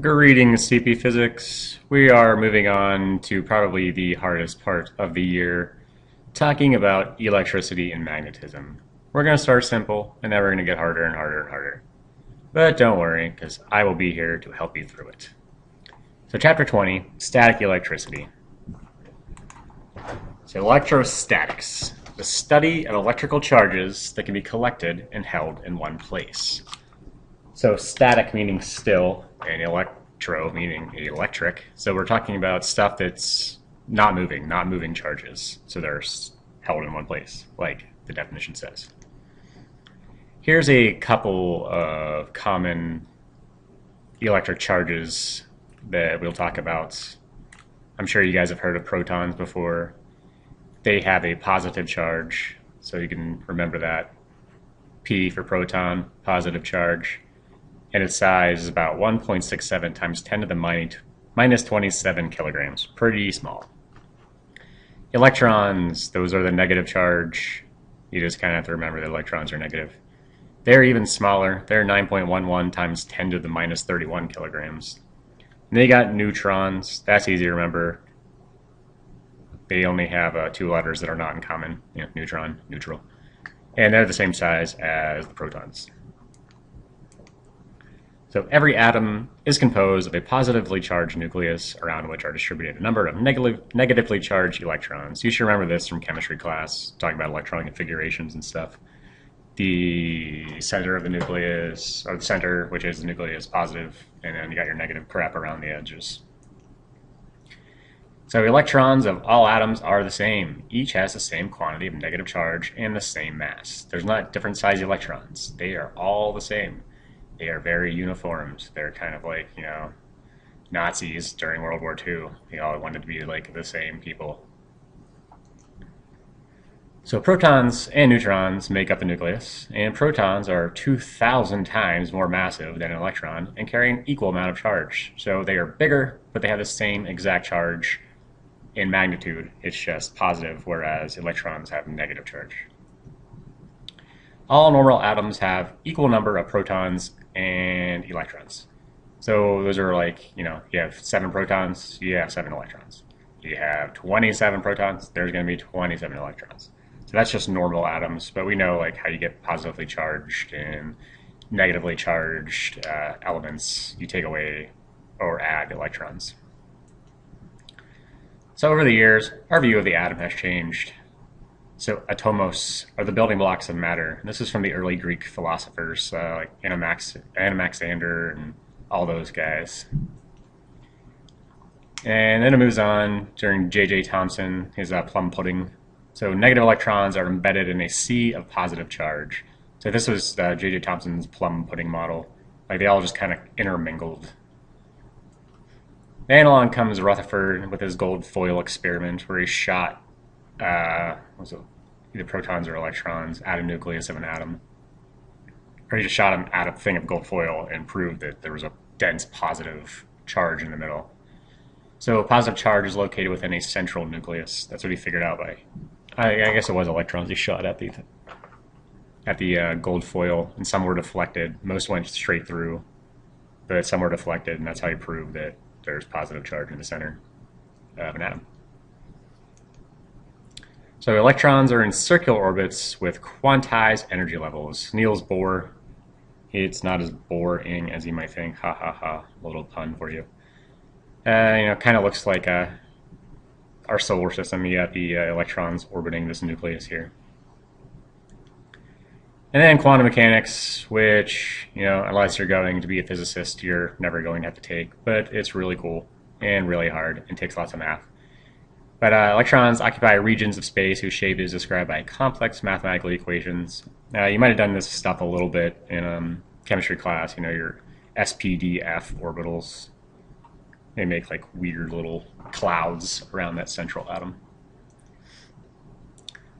Greetings, CP Physics. We are moving on to probably the hardest part of the year, talking about electricity and magnetism. We're going to start simple, and then we're going to get harder and harder and harder. But don't worry, because I will be here to help you through it. So Chapter 20, Static Electricity. So electrostatics, the study of electrical charges that can be collected and held in one place. So static meaning still, and electro meaning electric. So we're talking about stuff that's not moving charges. So they're held in one place, like the definition says. Here's a couple of common electric charges that we'll talk about. I'm sure you guys have heard of protons before. They have a positive charge, so you can remember that. P for proton, positive charge. And its size is about 1.67 times 10 to the minus 27 kilograms. Pretty small. Electrons, those are the negative charge. You just kind of have to remember that electrons are negative. They're even smaller. They're 9.11 times 10 to the minus 31 kilograms. And they got neutrons. That's easy to remember. They only have two letters that are not in common. Neutron, neutral. And they're the same size as the protons. So every atom is composed of a positively charged nucleus around which are distributed a number of negatively charged electrons. You should remember this from chemistry class, talking about electron configurations and stuff. The center of the nucleus, or the center, which is the nucleus, positive, and then you got your negative crap around the edges. So electrons of all atoms are the same. Each has the same quantity of negative charge and the same mass. There's not different size electrons. They are all the same. They are very uniformed. They're kind of like, Nazis during World War II. They all wanted to be like the same people. So protons and neutrons make up the nucleus, and protons are 2,000 times more massive than an electron and carry an equal amount of charge. So they are bigger, but they have the same exact charge in magnitude. It's just positive, whereas electrons have negative charge. All normal atoms have equal number of protons and electrons. So those are like, you have 7 protons, you have 7 electrons. You have 27 protons, there's going to be 27 electrons. So that's just normal atoms, but we know like how you get positively charged and negatively charged elements. You take away or add electrons. So over the years, our view of the atom has changed. So atomos are the building blocks of matter. And this is from the early Greek philosophers like Anaxander and all those guys. And then it moves on during J.J. Thomson, his plum pudding. So negative electrons are embedded in a sea of positive charge. So this was J.J. Thomson's plum pudding model. Like they all just kind of intermingled. Then along comes Rutherford with his gold foil experiment where he shot either protons or electrons at a nucleus of an atom. Or he just shot them at a thing of gold foil and proved that there was a dense positive charge in the middle. So a positive charge is located within a central nucleus. That's what he figured out by, I guess it was electrons he shot at the gold foil, and some were deflected. Most went straight through, but some were deflected, and that's how he proved that there's positive charge in the center of an atom. So electrons are in circular orbits with quantized energy levels. Niels Bohr, it's not as boring as you might think. Ha ha ha, a little pun for you. Kind of looks like our solar system. You got the electrons orbiting this nucleus here. And then quantum mechanics, which, unless you're going to be a physicist, you're never going to have to take. But it's really cool and really hard and takes lots of math. But electrons occupy regions of space whose shape is described by complex mathematical equations. You might have done this stuff a little bit in chemistry class, your SPDF orbitals. They make like weird little clouds around that central atom.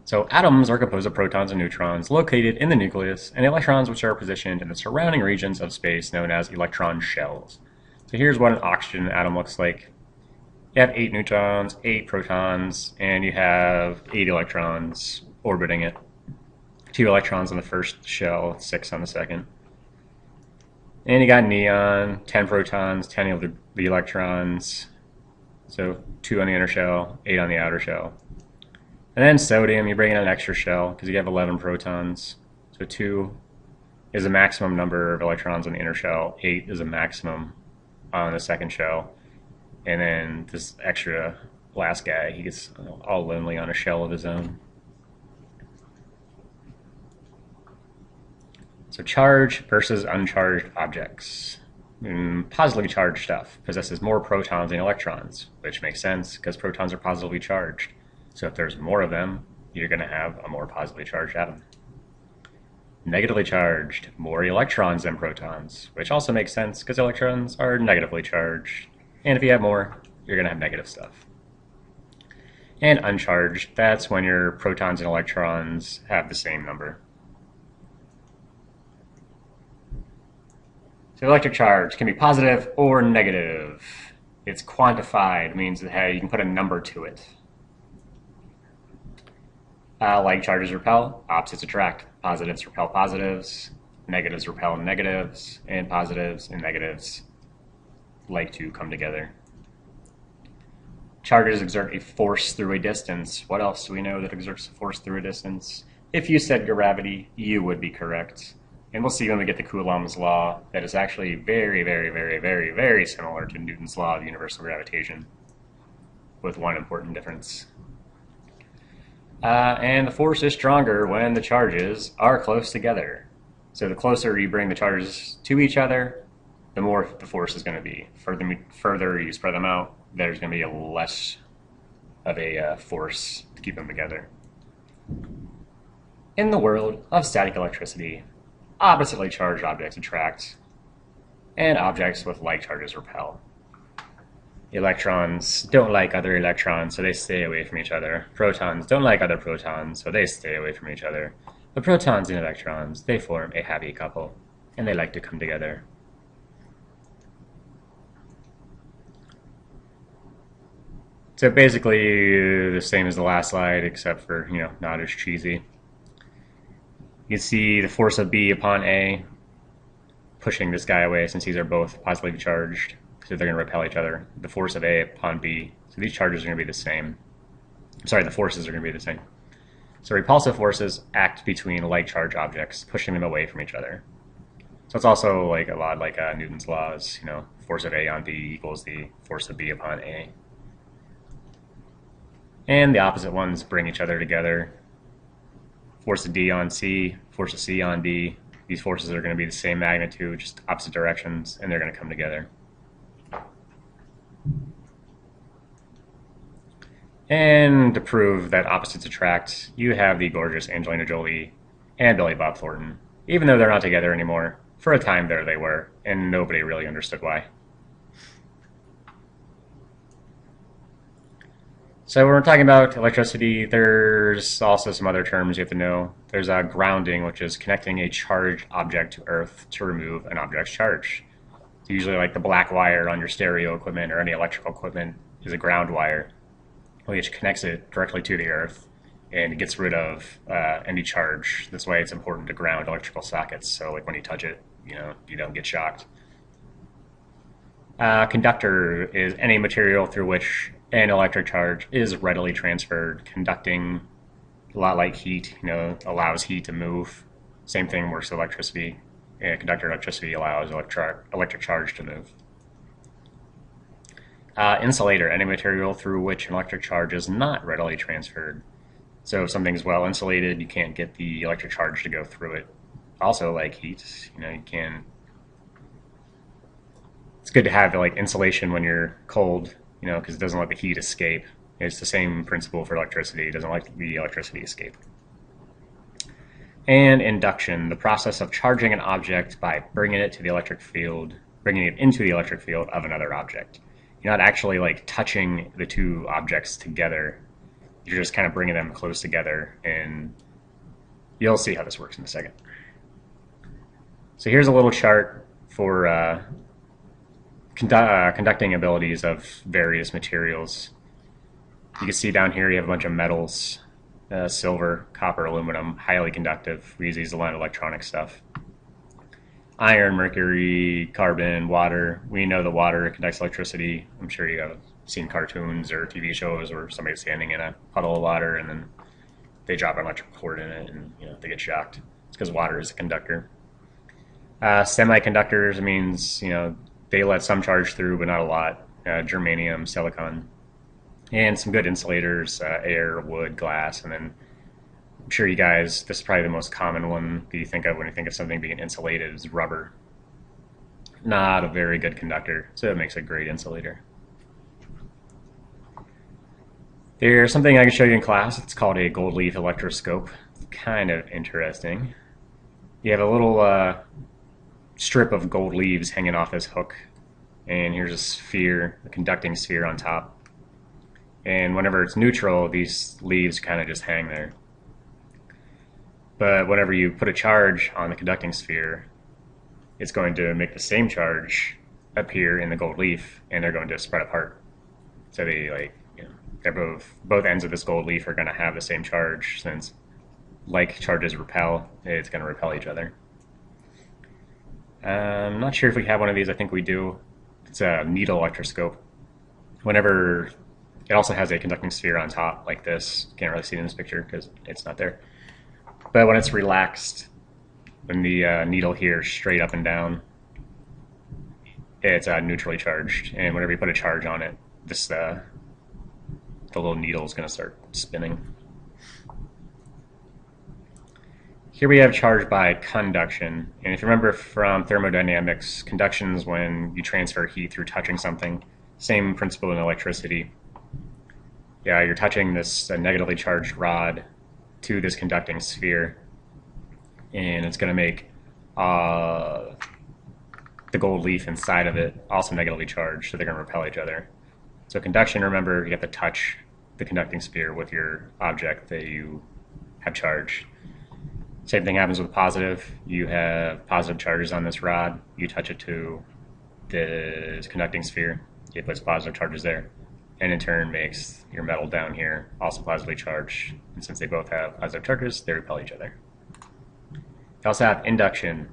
So atoms are composed of protons and neutrons located in the nucleus, and electrons which are positioned in the surrounding regions of space known as electron shells. So here's what an oxygen atom looks like. You have 8 neutrons, 8 protons, and you have 8 electrons orbiting it. 2 electrons on the first shell, 6 on the second. And you got neon, 10 protons, 10 of the electrons. So 2 on the inner shell, 8 on the outer shell. And then sodium, you bring in an extra shell because you have 11 protons. So 2 is a maximum number of electrons on the inner shell. 8 is a maximum on the second shell. And then this extra last guy, he gets all lonely on a shell of his own. So charge versus uncharged objects. Positively charged stuff possesses more protons than electrons, which makes sense because protons are positively charged. So if there's more of them, you're going to have a more positively charged atom. Negatively charged, more electrons than protons, which also makes sense because electrons are negatively charged. And if you have more, you're going to have negative stuff. And uncharged, that's when your protons and electrons have the same number. So electric charge can be positive or negative. It's quantified, means that hey, you can put a number to it. Like charges repel, opposites attract. Positives repel positives, negatives repel negatives, and positives and negatives like to come together. Charges exert a force through a distance. What else do we know that exerts a force through a distance? If you said gravity, you would be correct. And we'll see when we get to Coulomb's law that is actually very, very, very, very, very similar to Newton's law of universal gravitation, with one important difference. And the force is stronger when the charges are close together. So the closer you bring the charges to each other, the more the force is going to be. Further you spread them out, there's going to be a less of a force to keep them together. In the world of static electricity, oppositely charged objects attract, and objects with like charges repel. Electrons don't like other electrons, so they stay away from each other. Protons don't like other protons, so they stay away from each other. But protons and electrons, they form a happy couple, and they like to come together. So basically the same as the last slide, except for, not as cheesy. You can see the force of B upon A pushing this guy away since these are both positively charged. So they're going to repel each other. The force of A upon B. So these charges are going to be the same. Sorry, the forces are going to be the same. So repulsive forces act between like charge objects, pushing them away from each other. So it's also like a lot like Newton's laws. Force of A on B equals the force of B upon A. And the opposite ones bring each other together. Force of D on C, force of C on D. These forces are going to be the same magnitude, just opposite directions, and they're going to come together. And to prove that opposites attract, you have the gorgeous Angelina Jolie and Billy Bob Thornton. Even though they're not together anymore, for a time there they were, and nobody really understood why. So when we're talking about electricity, there's also some other terms you have to know. There's grounding, which is connecting a charged object to Earth to remove an object's charge. It's usually like the black wire on your stereo equipment or any electrical equipment is a ground wire, which connects it directly to the Earth and gets rid of any charge. That's why it's important to ground electrical sockets, so like when you touch it, you don't get shocked. Conductor is any material through which an electric charge is readily transferred. Conducting, a lot like heat, allows heat to move. Same thing works with electricity. Conductor electricity allows electric charge to move. Insulator, any material through which an electric charge is not readily transferred. So if something's well insulated, you can't get the electric charge to go through it. Also, like heat, you can. It's good to have like insulation when you're cold, because it doesn't let the heat escape. It's the same principle for electricity. It doesn't let the electricity escape. And induction, the process of charging an object by bringing it into the electric field of another object. You're not actually like touching the two objects together. You're just kind of bringing them close together, and you'll see how this works in a second. So here's a little chart for conducting abilities of various materials. You can see down here you have a bunch of metals, silver, copper, aluminum, highly conductive. We use these a lot in electronic stuff. iron, mercury, carbon, water. We know the water conducts electricity. I'm sure you have seen cartoons or TV shows where somebody's standing in a puddle of water and then they drop an electric cord in it and they get shocked. It's because water is a conductor. Semiconductors means they let some charge through, but not a lot. Germanium, silicon, and some good insulators: air, wood, glass, and then I'm sure you guys, this is probably the most common one that you think of when you think of something being insulated, is rubber. Not a very good conductor, so it makes a great insulator. There's something I can show you in class. It's called a gold leaf electroscope. It's kind of interesting. You have a little strip of gold leaves hanging off this hook, and here's a sphere, a conducting sphere on top. And whenever it's neutral, these leaves kind of just hang there. But whenever you put a charge on the conducting sphere, it's going to make the same charge appear in the gold leaf, and they're going to spread apart. So they they're both ends of this gold leaf are going to have the same charge, since like charges repel, it's going to repel each other. I'm not sure if we have one of these. I think we do. It's a needle electroscope. Whenever it also has a conducting sphere on top like this. Can't really see it in this picture because it's not there. But when it's relaxed, when the needle here is straight up and down, it's neutrally charged. And whenever you put a charge on it, this the little needle is going to start spinning. Here we have charge by conduction. And if you remember from thermodynamics, conduction is when you transfer heat through touching something. Same principle in electricity. Yeah, you're touching this negatively charged rod to this conducting sphere, and it's going to make the gold leaf inside of it also negatively charged, so they're going to repel each other. So conduction, remember, you have to touch the conducting sphere with your object that you have charged. Same thing happens with positive. You have positive charges on this rod. You touch it to this conducting sphere. It puts positive charges there, and in turn makes your metal down here also positively charged. And since they both have positive charges, they repel each other. You also have induction.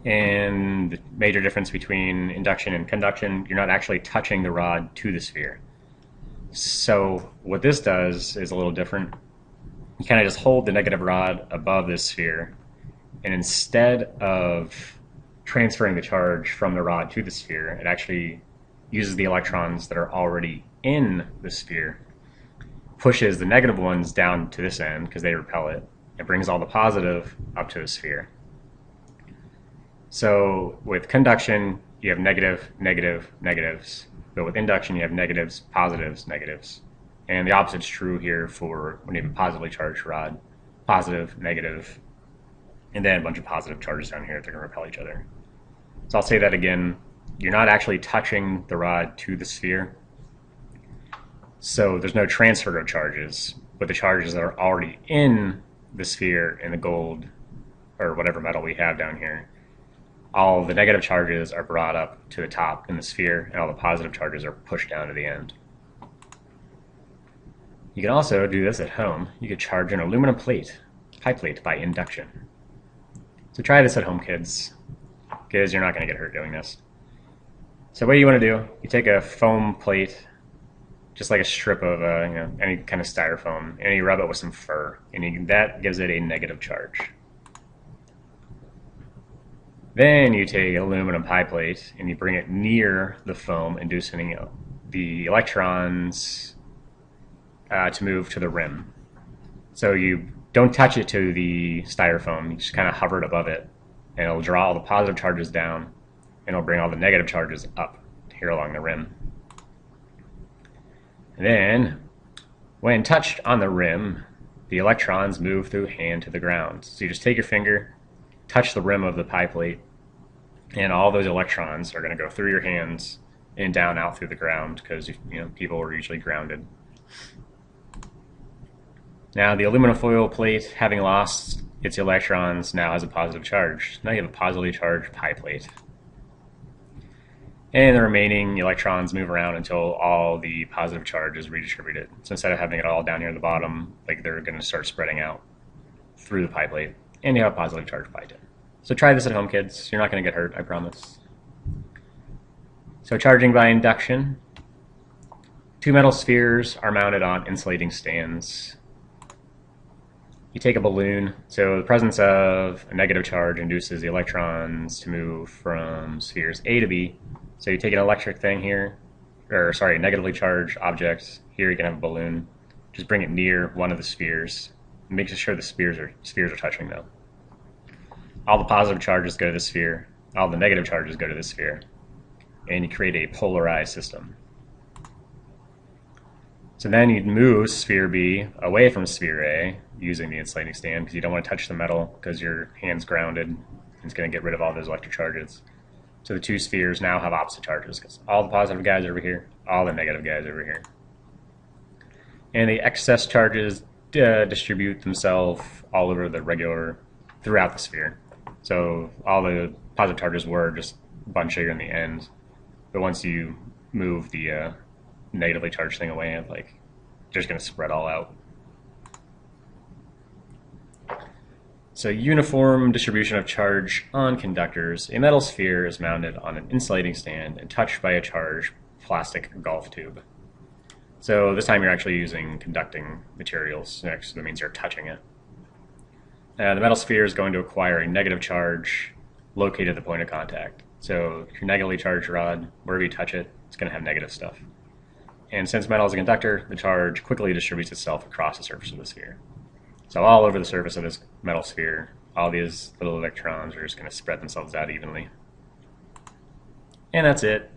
And the major difference between induction and conduction, you're not actually touching the rod to the sphere. So what this does is a little different. You kind of just hold the negative rod above this sphere, and instead of transferring the charge from the rod to the sphere, it actually uses the electrons that are already in the sphere, pushes the negative ones down to this end because they repel it, and brings all the positive up to the sphere. So with conduction, you have negative, negative, negatives. But with induction, you have negatives, positives, negatives. And the opposite's true here for when you have a positively charged rod. Positive, negative, and then a bunch of positive charges down here that are going to repel each other. So I'll say that again. You're not actually touching the rod to the sphere. So there's no transfer of charges, but the charges that are already in the sphere in the gold or whatever metal we have down here, all the negative charges are brought up to the top in the sphere, and all the positive charges are pushed down to the end. You can also do this at home. You could charge an aluminum plate, pie plate, by induction. So try this at home, kids, because you're not going to get hurt doing this. So what you want to do, you take a foam plate, just like a strip of any kind of styrofoam, and you rub it with some fur, and that gives it a negative charge. Then you take an aluminum pie plate and you bring it near the foam, inducing the electrons to move to the rim. So you don't touch it to the styrofoam, you just kind of hover it above it, and it'll draw all the positive charges down, and it'll bring all the negative charges up here along the rim. And then, when touched on the rim, the electrons move through hand to the ground. So you just take your finger, touch the rim of the pie plate, and all those electrons are going to go through your hands and down out through the ground, because people are usually grounded. Now the aluminum foil plate, having lost its electrons, now has a positive charge. Now you have a positively charged pie plate. And the remaining electrons move around until all the positive charge is redistributed. So instead of having it all down here at the bottom, they're going to start spreading out through the pie plate, and you have a positively charged pie tip. So try this at home, kids. You're not going to get hurt, I promise. So charging by induction. Two metal spheres are mounted on insulating stands. You take a balloon. So the presence of a negative charge induces the electrons to move from spheres A to B. So you take an electric thing here, or sorry, negatively charged object. Here you can have a balloon. Just bring it near one of the spheres. Make sure the spheres are touching though. All the positive charges go to the sphere. All the negative charges go to the sphere. And you create a polarized system. So then you'd move sphere B away from sphere A using the insulating stand because you don't want to touch the metal because your hand's grounded. It's going to get rid of all those electric charges. So the two spheres now have opposite charges because all the positive guys are over here, all the negative guys are over here. And the excess charges distribute themselves all over the regular, throughout the sphere. So all the positive charges were just a bunch here in the end. But once you move the negatively charged thing away, like, they're just going to spread all out. So uniform distribution of charge on conductors. A metal sphere is mounted on an insulating stand and touched by a charged plastic golf tube. So this time you're actually using conducting materials, so that means you're touching it. The metal sphere is going to acquire a negative charge located at the point of contact. So if you're negatively charged rod, wherever you touch it, it's going to have negative stuff. And since metal is a conductor, the charge quickly distributes itself across the surface of the sphere. So all over the surface of this metal sphere, all these little electrons are just going to spread themselves out evenly. And that's it.